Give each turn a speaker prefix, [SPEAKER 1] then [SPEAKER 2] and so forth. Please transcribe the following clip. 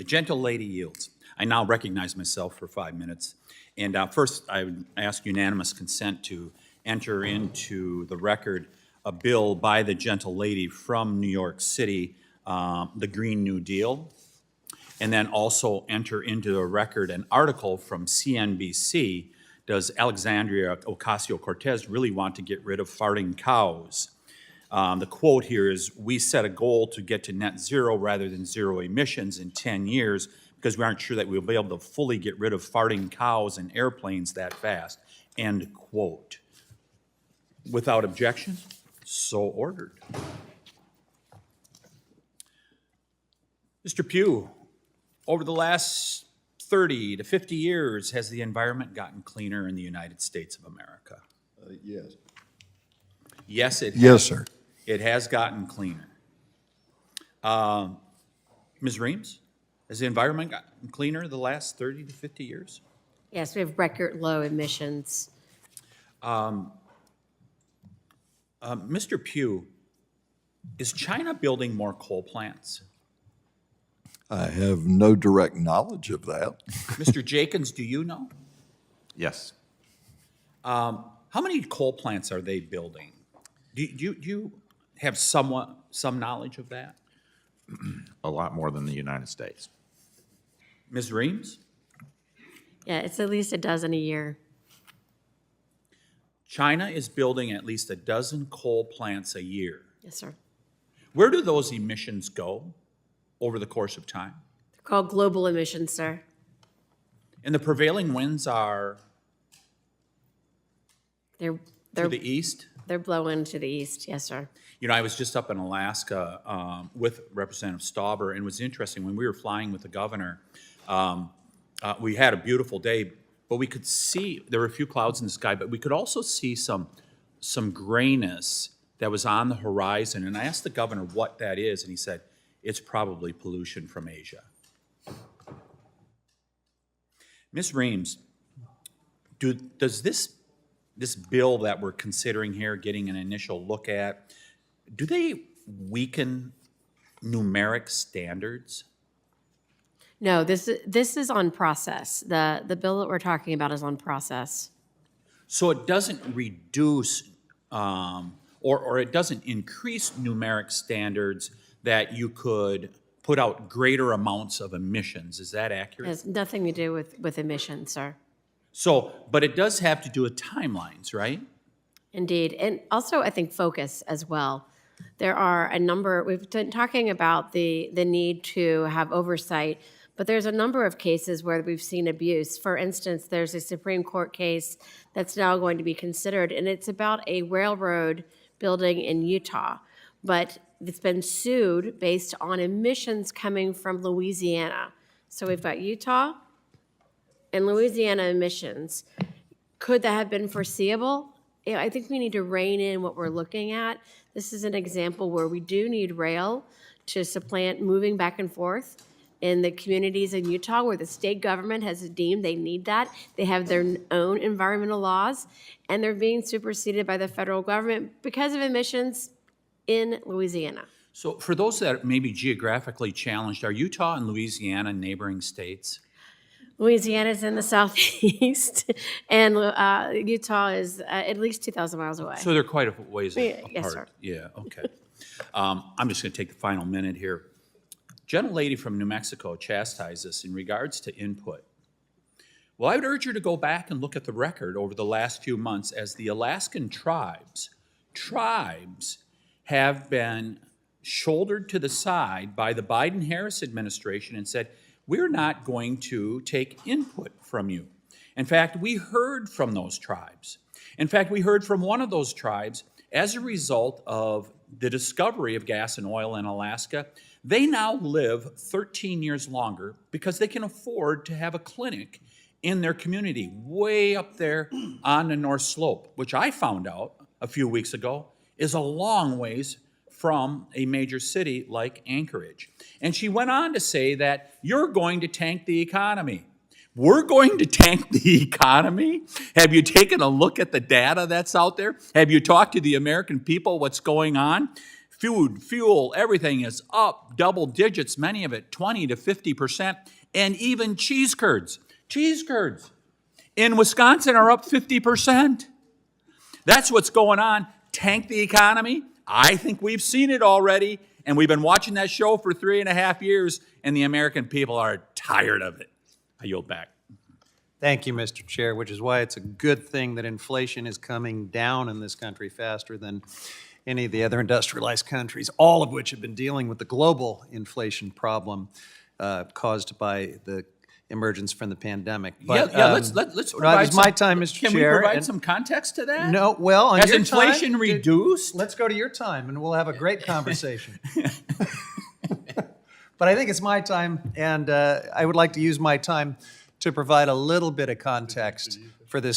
[SPEAKER 1] The gentle lady yields. I now recognize myself for 5 minutes. And first, I would ask unanimous consent to enter into the record a bill by the gentle lady from New York City, the Green New Deal, and then also enter into the record an article from CNBC. Does Alexandria Ocasio-Cortez really want to get rid of farting cows? The quote here is, "We set a goal to get to net zero rather than zero emissions in 10 years because we aren't sure that we'll be able to fully get rid of farting cows and airplanes that fast." End quote. Without objection, so ordered. Mr. Pugh, over the last 30 to 50 years, has the environment gotten cleaner in the United States of America?
[SPEAKER 2] Yes.
[SPEAKER 1] Yes, it has.
[SPEAKER 2] Yes, sir.
[SPEAKER 1] It has gotten cleaner. Ms. Reams, has the environment gotten cleaner the last 30 to 50 years?
[SPEAKER 3] Yes, we have record low emissions.
[SPEAKER 1] Mr. Pugh, is China building more coal plants?
[SPEAKER 2] I have no direct knowledge of that.
[SPEAKER 1] Mr. Jenkins, do you know?
[SPEAKER 4] Yes.
[SPEAKER 1] How many coal plants are they building? Do you have some knowledge of that?
[SPEAKER 4] A lot more than the United States.
[SPEAKER 1] Ms. Reams?
[SPEAKER 3] Yeah, it's at least a dozen a year.
[SPEAKER 1] China is building at least a dozen coal plants a year.
[SPEAKER 3] Yes, sir.
[SPEAKER 1] Where do those emissions go over the course of time?
[SPEAKER 3] They're called global emissions, sir.
[SPEAKER 1] And the prevailing winds are
[SPEAKER 3] They're
[SPEAKER 1] to the east?
[SPEAKER 3] they're blowing to the east. Yes, sir.
[SPEAKER 1] You know, I was just up in Alaska with Representative Stauber, and it was interesting. When we were flying with the governor, we had a beautiful day, but we could see, there were a few clouds in the sky, but we could also see some grayness that was on the horizon. And I asked the governor what that is, and he said, it's probably pollution from Asia. Ms. Reams, does this bill that we're considering here, getting an initial look at, do they weaken numeric standards?
[SPEAKER 3] No, this is on process. The bill that we're talking about is on process.
[SPEAKER 1] So it doesn't reduce or it doesn't increase numeric standards that you could put out greater amounts of emissions. Is that
[SPEAKER 3] It
[SPEAKER 1] accurate?
[SPEAKER 3] has nothing to do with emissions, sir.
[SPEAKER 1] So, but it does have to do with timelines, right?
[SPEAKER 3] Indeed. And also, I think, focus as well. There are a number, we've been talking about the need to have oversight, but there's a number of cases where we've seen abuse. For instance, there's a Supreme Court case that's now going to be considered, and it's about a railroad building in Utah. But it's been sued based on emissions coming from Louisiana. So we've got Utah and Louisiana emissions. Could that have been foreseeable? I think we need to rein in what we're looking at. This is an example where we do need rail to supplant moving back and forth in the communities in Utah where the state government has deemed they need that. They have their own environmental laws, and they're being superseded by the federal government because of emissions in Louisiana.
[SPEAKER 1] So for those that may be geographically challenged, are Utah and Louisiana neighboring states?
[SPEAKER 3] Louisiana's in the southeast, and Utah is at least 2,000 miles away.
[SPEAKER 1] So they're quite a ways apart.
[SPEAKER 3] Yes, sir.
[SPEAKER 1] Yeah, okay. I'm just going to take the final minute here. Gentlelady from New Mexico chastised us in regards to input. Well, I would urge her to go back and look at the record over the last few months as the Alaskan tribes have been shouldered to the side by the Biden-Harris administration and said, we're not going to take input from you. In fact, we heard from those tribes. In fact, we heard from one of those tribes as a result of the discovery of gas and oil in Alaska. They now live 13 years longer because they can afford to have a clinic in their community way up there on the North Slope, which I found out a few weeks ago is a long ways from a major city like Anchorage. And she went on to say that you're going to tank the economy. We're going to tank the economy? Have you taken a look at the data that's out there? Have you talked to the American people what's going on? food, fuel, everything is up double digits, many of it 20 to 50%, and even cheese curds in Wisconsin are up 50%. That's what's going on. Tank the economy. I think we've seen it already, and we've been watching that show for 3.5 years, and the American people are tired of it. I yield back.
[SPEAKER 5] Thank you, Mr. Chair, which is why it's a good thing that inflation is coming down in this country faster than any of the other industrialized countries, all of which have been dealing with the global inflation problem caused by the emergence from the pandemic. But,
[SPEAKER 1] let's provide
[SPEAKER 5] it's my time, Mr.
[SPEAKER 1] Can
[SPEAKER 5] Chair.
[SPEAKER 1] we provide
[SPEAKER 5] and-
[SPEAKER 1] some context to that?
[SPEAKER 5] No, well, on
[SPEAKER 1] Has
[SPEAKER 5] your
[SPEAKER 1] inflation
[SPEAKER 5] time,
[SPEAKER 1] reduced?
[SPEAKER 5] Let's go to your time, and we'll have a great conversation. But I think it's my time, and I would like to use my time to provide a little bit of context for this